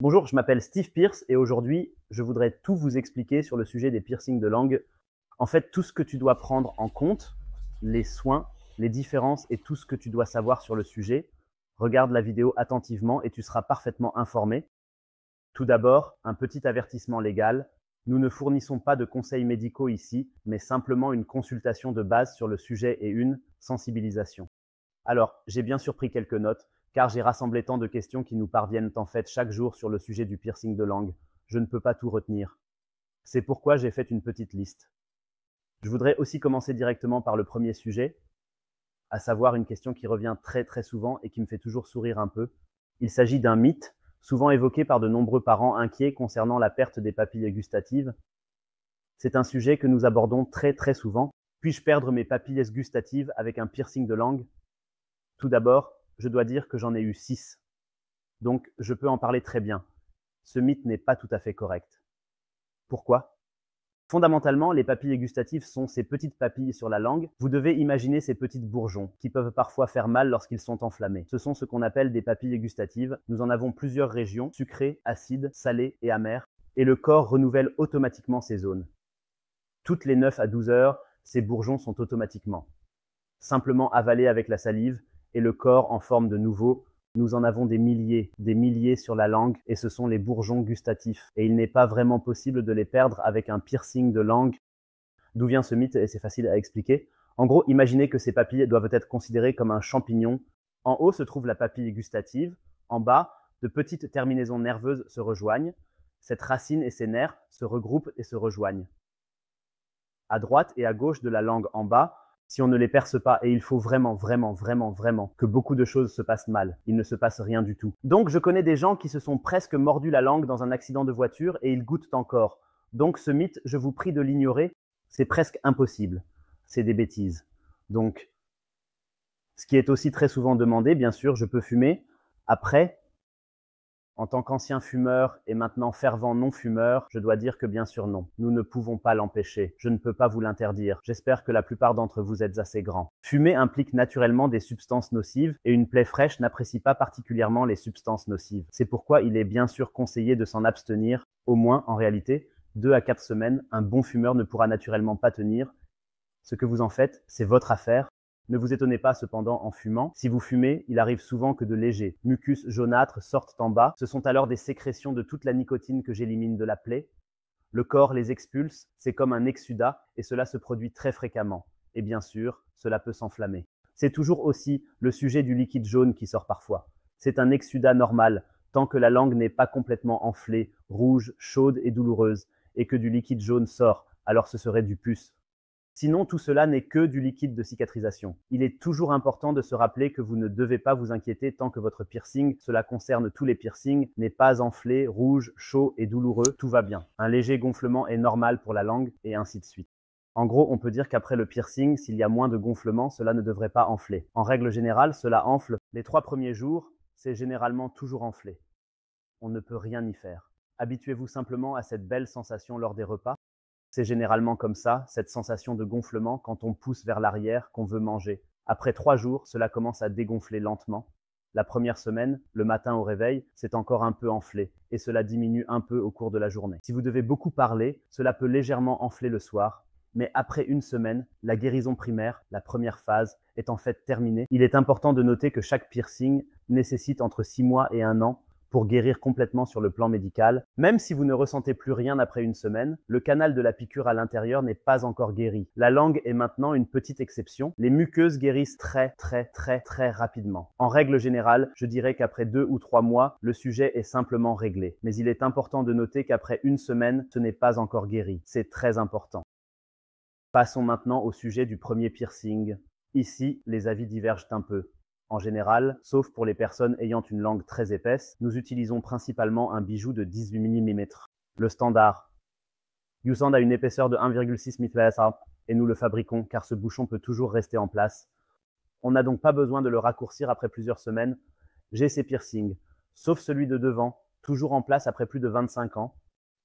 Bonjour, je m'appelle Steve Pierce et aujourd'hui, je voudrais tout vous expliquer sur le sujet des piercings de langue. En fait, tout ce que tu dois prendre en compte, les soins, les différences et tout ce que tu dois savoir sur le sujet. Regarde la vidéo attentivement et tu seras parfaitement informé. Tout d'abord, un petit avertissement légal. Nous ne fournissons pas de conseils médicaux ici, mais simplement une consultation de base sur le sujet et une sensibilisation. Alors, j'ai bien sûr pris quelques notes, car j'ai rassemblé tant de questions qui nous parviennent en fait chaque jour sur le sujet du piercing de langue. Je ne peux pas tout retenir. C'est pourquoi j'ai fait une petite liste. Je voudrais aussi commencer directement par le premier sujet, à savoir une question qui revient très souvent et qui me fait toujours sourire un peu. Il s'agit d'un mythe, souvent évoqué par de nombreux parents inquiets concernant la perte des papilles gustatives. C'est un sujet que nous abordons très souvent. Puis-je perdre mes papilles gustatives avec un piercing de langue? Tout d'abord, je dois dire que j'en ai eu 6. Donc, je peux en parler très bien. Ce mythe n'est pas tout à fait correct. Pourquoi? Fondamentalement, les papilles gustatives sont ces petites papilles sur la langue. Vous devez imaginer ces petites bourgeons qui peuvent parfois faire mal lorsqu'ils sont enflammés. Ce sont ce qu'on appelle des papilles gustatives. Nous en avons plusieurs régions, sucrées, acides, salées et amères, et le corps renouvelle automatiquement ces zones. Toutes les 9 à 12 heures, ces bourgeons sont automatiquement simplement avalés avec la salive et le corps en forme de nouveau. Nous en avons des milliers sur la langue et ce sont les bourgeons gustatifs. Et il n'est pas vraiment possible de les perdre avec un piercing de langue. D'où vient ce mythe? Et c'est facile à expliquer. En gros, imaginez que ces papilles doivent être considérées comme un champignon. En haut se trouve la papille gustative. En bas, de petites terminaisons nerveuses se rejoignent. Cette racine et ses nerfs se regroupent et se rejoignent. À droite et à gauche de la langue en bas, si on ne les perce pas, et il faut vraiment que beaucoup de choses se passent mal, il ne se passe rien du tout. Donc je connais des gens qui se sont presque mordus la langue dans un accident de voiture et ils goûtent encore. Donc ce mythe, je vous prie de l'ignorer, c'est presque impossible. C'est des bêtises. Donc, ce qui est aussi très souvent demandé, bien sûr, je peux fumer. Après, en tant qu'ancien fumeur et maintenant fervent non-fumeur, je dois dire que bien sûr non. Nous ne pouvons pas l'empêcher. Je ne peux pas vous l'interdire. J'espère que la plupart d'entre vous êtes assez grands. Fumer implique naturellement des substances nocives et une plaie fraîche n'apprécie pas particulièrement les substances nocives. C'est pourquoi il est bien sûr conseillé de s'en abstenir, au moins en réalité, 2 à 4 semaines. Un bon fumeur ne pourra naturellement pas tenir. Ce que vous en faites, c'est votre affaire. Ne vous étonnez pas cependant en fumant. Si vous fumez, il arrive souvent que de légers mucus jaunâtres sortent en bas. Ce sont alors des sécrétions de toute la nicotine que j'élimine de la plaie. Le corps les expulse, c'est comme un exsudat et cela se produit très fréquemment. Et bien sûr, cela peut s'enflammer. C'est toujours aussi le sujet du liquide jaune qui sort parfois. C'est un exsudat normal, tant que la langue n'est pas complètement enflée, rouge, chaude et douloureuse, et que du liquide jaune sort, alors ce serait du pus. Sinon, tout cela n'est que du liquide de cicatrisation. Il est toujours important de se rappeler que vous ne devez pas vous inquiéter tant que votre piercing, cela concerne tous les piercings, n'est pas enflé, rouge, chaud et douloureux, tout va bien. Un léger gonflement est normal pour la langue et ainsi de suite. En gros, on peut dire qu'après le piercing, s'il y a moins de gonflement, cela ne devrait pas enfler. En règle générale, cela enfle. Les 3 premiers jours, c'est généralement toujours enflé. On ne peut rien y faire. Habituez-vous simplement à cette belle sensation lors des repas. C'est généralement comme ça, cette sensation de gonflement quand on pousse vers l'arrière, qu'on veut manger. Après 3 jours, cela commence à dégonfler lentement. La première semaine, le matin au réveil, c'est encore un peu enflé et cela diminue un peu au cours de la journée. Si vous devez beaucoup parler, cela peut légèrement enfler le soir. Mais après une semaine, la guérison primaire, la première phase, est en fait terminée. Il est important de noter que chaque piercing nécessite entre 6 mois et 1 an pour guérir complètement sur le plan médical. Même si vous ne ressentez plus rien après une semaine, le canal de la piqûre à l'intérieur n'est pas encore guéri. La langue est maintenant une petite exception. Les muqueuses guérissent très rapidement. En règle générale, je dirais qu'après 2 ou 3 mois, le sujet est simplement réglé. Mais il est important de noter qu'après une semaine, ce n'est pas encore guéri. C'est très important. Passons maintenant au sujet du premier piercing. Ici, les avis divergent un peu. En général, sauf pour les personnes ayant une langue très épaisse, nous utilisons principalement un bijou de 18 mm. Le standard. YouSound a une épaisseur de 1,6 mm et nous le fabriquons car ce bouchon peut toujours rester en place. On n'a donc pas besoin de le raccourcir après plusieurs semaines. J'ai ces piercings, sauf celui de devant, toujours en place après plus de 25 ans.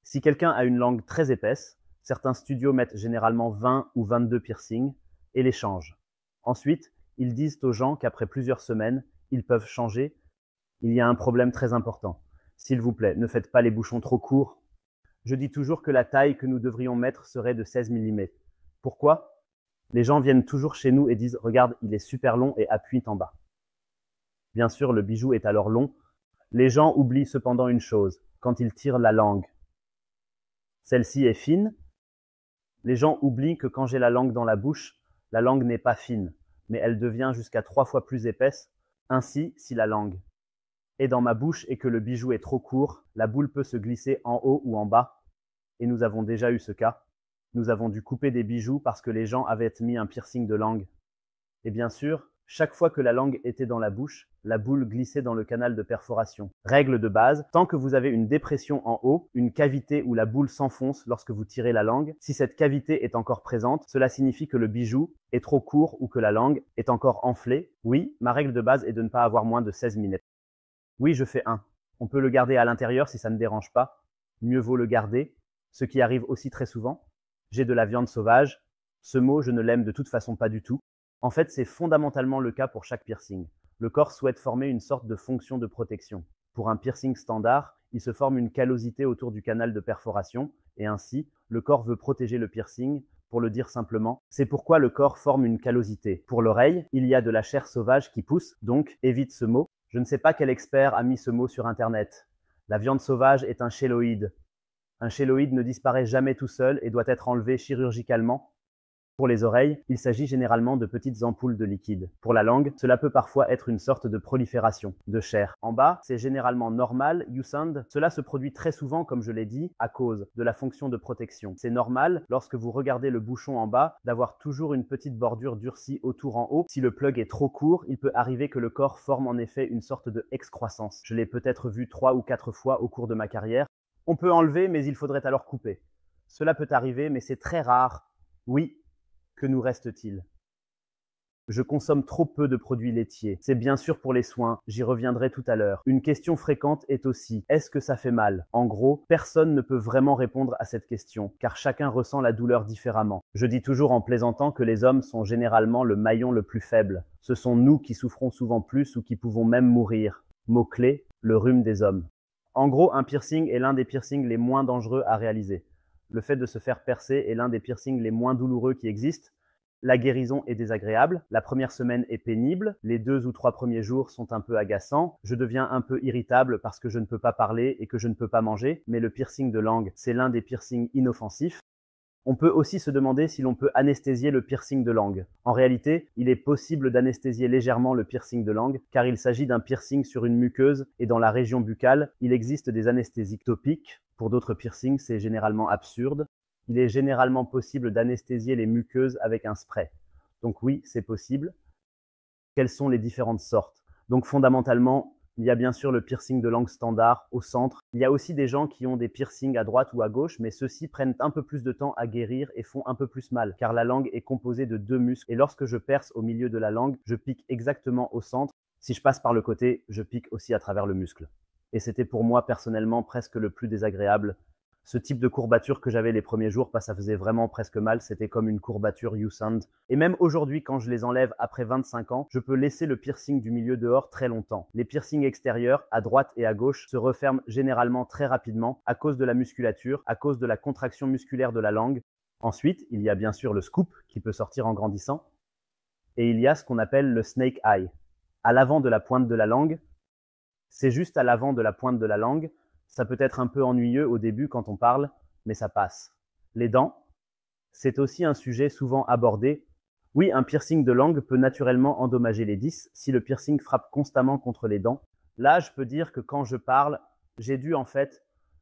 Si quelqu'un a une langue très épaisse, certains studios mettent généralement 20 ou 22 piercings et les changent. Ensuite, ils disent aux gens qu'après plusieurs semaines, ils peuvent changer. Il y a un problème très important. S'il vous plaît, ne faites pas les bouchons trop courts. Je dis toujours que la taille que nous devrions mettre serait de 16 mm. Pourquoi? Les gens viennent toujours chez nous et disent « Regarde, il est super long et appuie en bas ». Bien sûr, le bijou est alors long. Les gens oublient cependant une chose, quand ils tirent la langue. Celle-ci est fine. Les gens oublient que quand j'ai la langue dans la bouche, la langue n'est pas fine, mais elle devient jusqu'à 3 fois plus épaisse. Ainsi, si la langue est dans ma bouche et que le bijou est trop court, la boule peut se glisser en haut ou en bas. Et nous avons déjà eu ce cas. Nous avons dû couper des bijoux parce que les gens avaient mis un piercing de langue. Et bien sûr, chaque fois que la langue était dans la bouche, la boule glissait dans le canal de perforation. Règle de base, tant que vous avez une dépression en haut, une cavité où la boule s'enfonce lorsque vous tirez la langue, si cette cavité est encore présente, cela signifie que le bijou est trop court ou que la langue est encore enflée. Oui, ma règle de base est de ne pas avoir moins de 16 mm. Oui, je fais 1. On peut le garder à l'intérieur si ça ne dérange pas. Mieux vaut le garder, ce qui arrive aussi très souvent. J'ai de la viande sauvage. Ce mot, je ne l'aime de toute façon pas du tout. En fait, c'est fondamentalement le cas pour chaque piercing. Le corps souhaite former une sorte de fonction de protection. Pour un piercing standard, il se forme une callosité autour du canal de perforation, et ainsi, le corps veut protéger le piercing. Pour le dire simplement, c'est pourquoi le corps forme une callosité. Pour l'oreille, il y a de la chair sauvage qui pousse, donc évite ce mot. Je ne sais pas quel expert a mis ce mot sur Internet. La viande sauvage est un chelloïde. Un chelloïde ne disparaît jamais tout seul et doit être enlevé chirurgicalement. Pour les oreilles, il s'agit généralement de petites ampoules de liquide. Pour la langue, cela peut parfois être une sorte de prolifération de chair. En bas, c'est généralement normal, Yousand. Cela se produit très souvent, comme je l'ai dit, à cause de la fonction de protection. C'est normal, lorsque vous regardez le bouchon en bas, d'avoir toujours une petite bordure durcie autour en haut. Si le plug est trop court, il peut arriver que le corps forme en effet une sorte de excroissance. Je l'ai peut-être vu 3 ou 4 fois au cours de ma carrière. On peut enlever, mais il faudrait alors couper. Cela peut arriver, mais c'est très rare. Oui. Que nous reste-t-il? Je consomme trop peu de produits laitiers. C'est bien sûr pour les soins, j'y reviendrai tout à l'heure. Une question fréquente est aussi, est-ce que ça fait mal? En gros, personne ne peut vraiment répondre à cette question, car chacun ressent la douleur différemment. Je dis toujours en plaisantant que les hommes sont généralement le maillon le plus faible. Ce sont nous qui souffrons souvent plus ou qui pouvons même mourir. Mot-clé, le rhume des hommes. En gros, un piercing est l'un des piercings les moins dangereux à réaliser. Le fait de se faire percer est l'un des piercings les moins douloureux qui existent. La guérison est désagréable, la première semaine est pénible, les 2 ou 3 premiers jours sont un peu agaçants, je deviens un peu irritable parce que je ne peux pas parler et que je ne peux pas manger, mais le piercing de langue, c'est l'un des piercings inoffensifs. On peut aussi se demander si l'on peut anesthésier le piercing de langue. En réalité, il est possible d'anesthésier légèrement le piercing de langue, car il s'agit d'un piercing sur une muqueuse et dans la région buccale, il existe des anesthésies topiques. Pour d'autres piercings, c'est généralement absurde. Il est généralement possible d'anesthésier les muqueuses avec un spray. Donc oui, c'est possible. Quelles sont les différentes sortes? Donc fondamentalement, il y a bien sûr le piercing de langue standard au centre. Il y a aussi des gens qui ont des piercings à droite ou à gauche, mais ceux-ci prennent un peu plus de temps à guérir et font un peu plus mal, car la langue est composée de 2 muscles. Et lorsque je perce au milieu de la langue, je pique exactement au centre. Si je passe par le côté, je pique aussi à travers le muscle. Et c'était pour moi personnellement presque le plus désagréable. Ce type de courbature que j'avais les premiers jours, ça faisait vraiment presque mal, c'était comme une courbature Yousand. Et même aujourd'hui, quand je les enlève après 25 ans, je peux laisser le piercing du milieu dehors très longtemps. Les piercings extérieurs, à droite et à gauche, se referment généralement très rapidement à cause de la musculature, à cause de la contraction musculaire de la langue. Ensuite, il y a bien sûr le scoop qui peut sortir en grandissant. Et il y a ce qu'on appelle le snake eye. À l'avant de la pointe de la langue, c'est juste à l'avant de la pointe de la langue. Ça peut être un peu ennuyeux au début quand on parle, mais ça passe. Les dents, c'est aussi un sujet souvent abordé. Oui, un piercing de langue peut naturellement endommager les 10 si le piercing frappe constamment contre les dents. Là, je peux dire que quand je parle, j'ai dû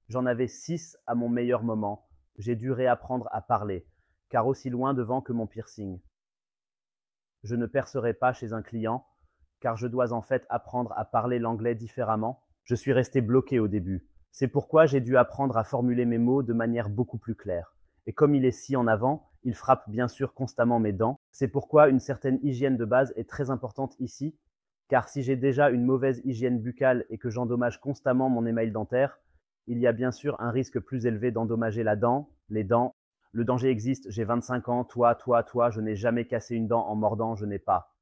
j'en avais 6 à mon meilleur moment. J'ai dû réapprendre à parler, car aussi loin devant que mon piercing. Je ne percerai pas chez un client, car je dois apprendre à parler l'anglais différemment. Je suis resté bloqué au début. C'est pourquoi j'ai dû apprendre à formuler mes mots de manière beaucoup plus claire. Et comme il est si en avant, il frappe bien sûr constamment mes dents. C'est pourquoi une certaine hygiène de base est très importante ici, car si j'ai déjà une mauvaise hygiène buccale et que j'endommage constamment mon émail dentaire, il y a bien sûr un risque plus élevé d'endommager la dent, les dents. Le danger existe, j'ai 25 ans, toi, je n'ai jamais cassé une dent en mordant, je n'ai pas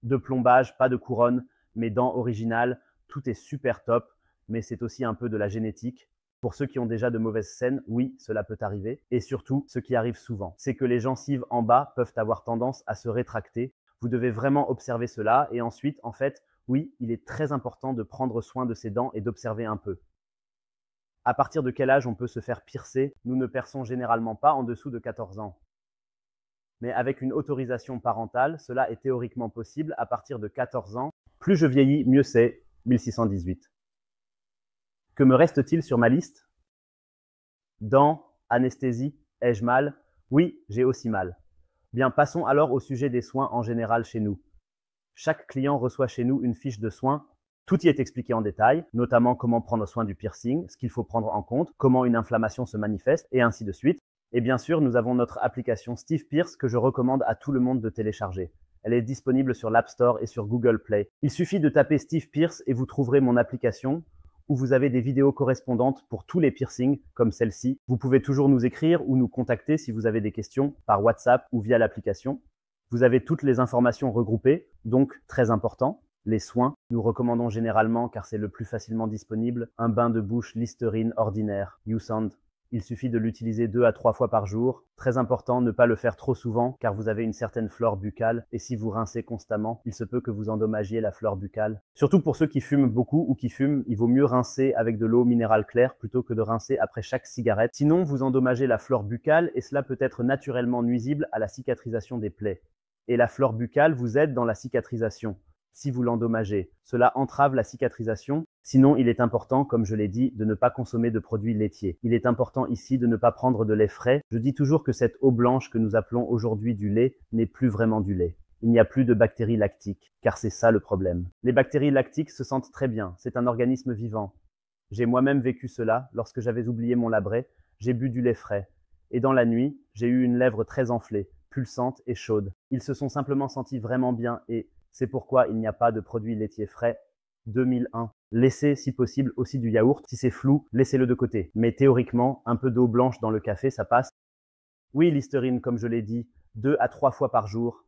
de plombage, pas de couronne, mes dents originales, tout est super top. mais c'est aussi un peu de la génétique. Pour ceux qui ont déjà de mauvaises scènes, oui, cela peut arriver. Et surtout, ce qui arrive souvent, c'est que les gencives en bas peuvent avoir tendance à se rétracter. Vous devez vraiment observer cela. Et ensuite, en fait, oui, il est très important de prendre soin de ses dents et d'observer un peu. À partir de quel âge on peut se faire piercer? Nous ne perçons généralement pas en dessous de 14 ans. Mais avec une autorisation parentale, cela est théoriquement possible à partir de 14 ans. Plus je vieillis, mieux c'est. 1618. Que me reste-t-il sur ma liste? Dents, anesthésie, ai-je mal? Oui, j'ai aussi mal. Bien, passons alors au sujet des soins en général chez nous. Chaque client reçoit chez nous une fiche de soins. Tout y est expliqué en détail, notamment comment prendre soin du piercing, ce qu'il faut prendre en compte, comment une inflammation se manifeste, et ainsi de suite. Et bien sûr, nous avons notre application Steve Pierce que je recommande à tout le monde de télécharger. Elle est disponible sur l'App Store et sur Google Play. Il suffit de taper Steve Pierce et vous trouverez mon application où vous avez des vidéos correspondantes pour tous les piercings comme celle-ci. Vous pouvez toujours nous écrire ou nous contacter si vous avez des questions par WhatsApp ou via l'application. Vous avez toutes les informations regroupées, donc très important. Les soins, nous recommandons généralement, car c'est le plus facilement disponible, un bain de bouche Listerine ordinaire, YouSound. Il suffit de l'utiliser 2 à 3 fois par jour. Très important, ne pas le faire trop souvent, car vous avez une certaine flore buccale, et si vous rincez constamment, il se peut que vous endommagiez la flore buccale. Surtout pour ceux qui fument beaucoup ou qui fument, il vaut mieux rincer avec de l'eau minérale claire plutôt que de rincer après chaque cigarette. Sinon, vous endommagez la flore buccale, et cela peut être naturellement nuisible à la cicatrisation des plaies. Et la flore buccale vous aide dans la cicatrisation. Si vous l'endommagez, cela entrave la cicatrisation. Sinon, il est important, comme je l'ai dit, de ne pas consommer de produits laitiers. Il est important ici de ne pas prendre de lait frais. Je dis toujours que cette eau blanche que nous appelons aujourd'hui du lait n'est plus vraiment du lait. Il n'y a plus de bactéries lactiques, car c'est ça le problème. Les bactéries lactiques se sentent très bien, c'est un organisme vivant. J'ai moi-même vécu cela, lorsque j'avais oublié mon labret, j'ai bu du lait frais. Et dans la nuit, j'ai eu une lèvre très enflée, pulsante et chaude. Ils se sont simplement sentis vraiment bien et c'est pourquoi il n'y a pas de produits laitiers frais. 2001. Laissez, si possible, aussi du yaourt. Si c'est flou, laissez-le de côté. Mais théoriquement, un peu d'eau blanche dans le café, ça passe. Oui, Listerine, comme je l'ai dit, 2 à 3 fois par jour.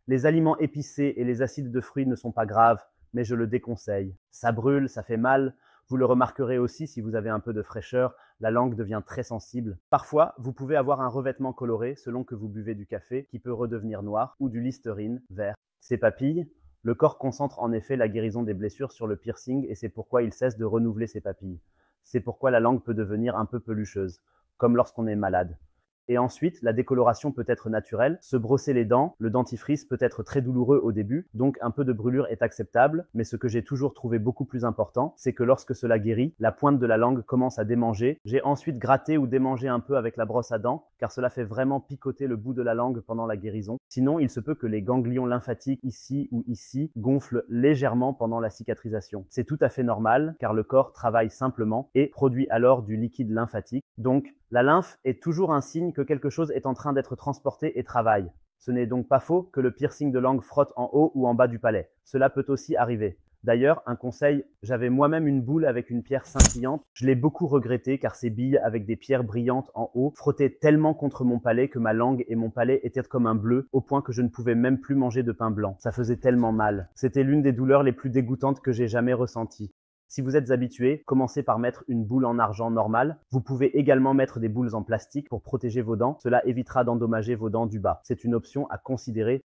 Les aliments épicés et les acides de fruits ne sont pas graves, mais je le déconseille. Ça brûle, ça fait mal. Vous le remarquerez aussi si vous avez un peu de fraîcheur, la langue devient très sensible. Parfois, vous pouvez avoir un revêtement coloré selon que vous buvez du café qui peut redevenir noir ou du Listerine vert. Ces papilles, le corps concentre en effet la guérison des blessures sur le piercing et c'est pourquoi il cesse de renouveler ses papilles. C'est pourquoi la langue peut devenir un peu pelucheuse, comme lorsqu'on est malade. Et ensuite, la décoloration peut être naturelle. Se brosser les dents, le dentifrice peut être très douloureux au début, donc un peu de brûlure est acceptable. Mais ce que j'ai toujours trouvé beaucoup plus important, c'est que lorsque cela guérit, la pointe de la langue commence à démanger. J'ai ensuite gratté ou démangé un peu avec la brosse à dents, car cela fait vraiment picoter le bout de la langue pendant la guérison. Sinon, il se peut que les ganglions lymphatiques ici ou ici gonflent légèrement pendant la cicatrisation. C'est tout à fait normal, car le corps travaille simplement et produit alors du liquide lymphatique. Donc, la lymphe est toujours un signe que quelque chose est en train d'être transporté et travaille. Ce n'est donc pas faux que le piercing de langue frotte en haut ou en bas du palais. Cela peut aussi arriver. D'ailleurs, un conseil, j'avais moi-même une boule avec une pierre scintillante. Je l'ai beaucoup regretté car ces billes avec des pierres brillantes en haut frottaient tellement contre mon palais que ma langue et mon palais étaient comme un bleu au point que je ne pouvais même plus manger de pain blanc. Ça faisait tellement mal. C'était l'une des douleurs les plus dégoûtantes que j'ai jamais ressenties. Si vous êtes habitué, commencez par mettre une boule en argent normale. Vous pouvez également mettre des boules en plastique pour protéger vos dents. Cela évitera d'endommager vos dents du bas. C'est une option à considérer.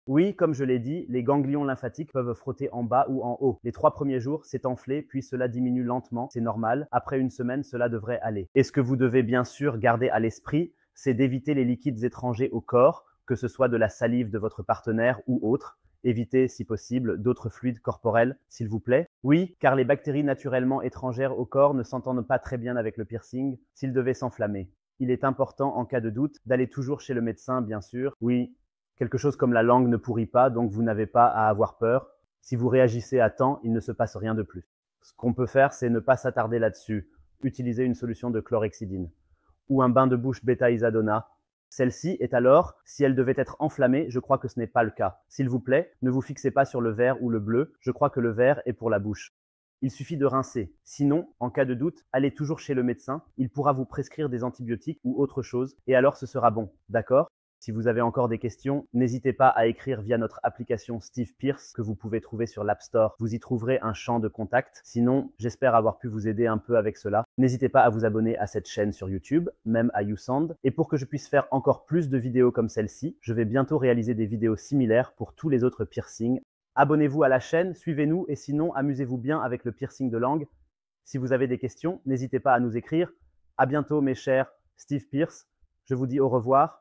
Oui, comme je l'ai dit, les ganglions lymphatiques peuvent frotter en bas ou en haut. Les 3 premiers jours, c'est enflé, puis cela diminue lentement. C'est normal. Après une semaine, cela devrait aller. Et ce que vous devez bien sûr garder à l'esprit, c'est d'éviter les liquides étrangers au corps, que ce soit de la salive de votre partenaire ou autre. Évitez, si possible, d'autres fluides corporels, s'il vous plaît. Oui, car les bactéries naturellement étrangères au corps ne s'entendent pas très bien avec le piercing s'il devait s'enflammer. Il est important, en cas de doute, d'aller toujours chez le médecin, bien sûr. Oui, quelque chose comme la langue ne pourrit pas, donc vous n'avez pas à avoir peur. Si vous réagissez à temps, il ne se passe rien de plus. Ce qu'on peut faire, c'est ne pas s'attarder là-dessus. Utiliser une solution de chlorhexidine. Ou un bain de bouche bêta-isadona. Celle-ci est alors, si elle devait être enflammée, je crois que ce n'est pas le cas. S'il vous plaît, ne vous fixez pas sur le vert ou le bleu, je crois que le vert est pour la bouche. Il suffit de rincer. Sinon, en cas de doute, allez toujours chez le médecin, il pourra vous prescrire des antibiotiques ou autre chose, et alors ce sera bon, d'accord ? Si vous avez encore des questions, n'hésitez pas à écrire via notre application Steve Pierce que vous pouvez trouver sur l'App Store. Vous y trouverez un champ de contact. Sinon, j'espère avoir pu vous aider un peu avec cela. N'hésitez pas à vous abonner à cette chaîne sur YouTube, même à YouSound. Et pour que je puisse faire encore plus de vidéos comme celle-ci, je vais bientôt réaliser des vidéos similaires pour tous les autres piercings. Abonnez-vous à la chaîne, suivez-nous et sinon, amusez-vous bien avec le piercing de langue. Si vous avez des questions, n'hésitez pas à nous écrire. À bientôt mes chers Steve Pierce. Je vous dis au revoir.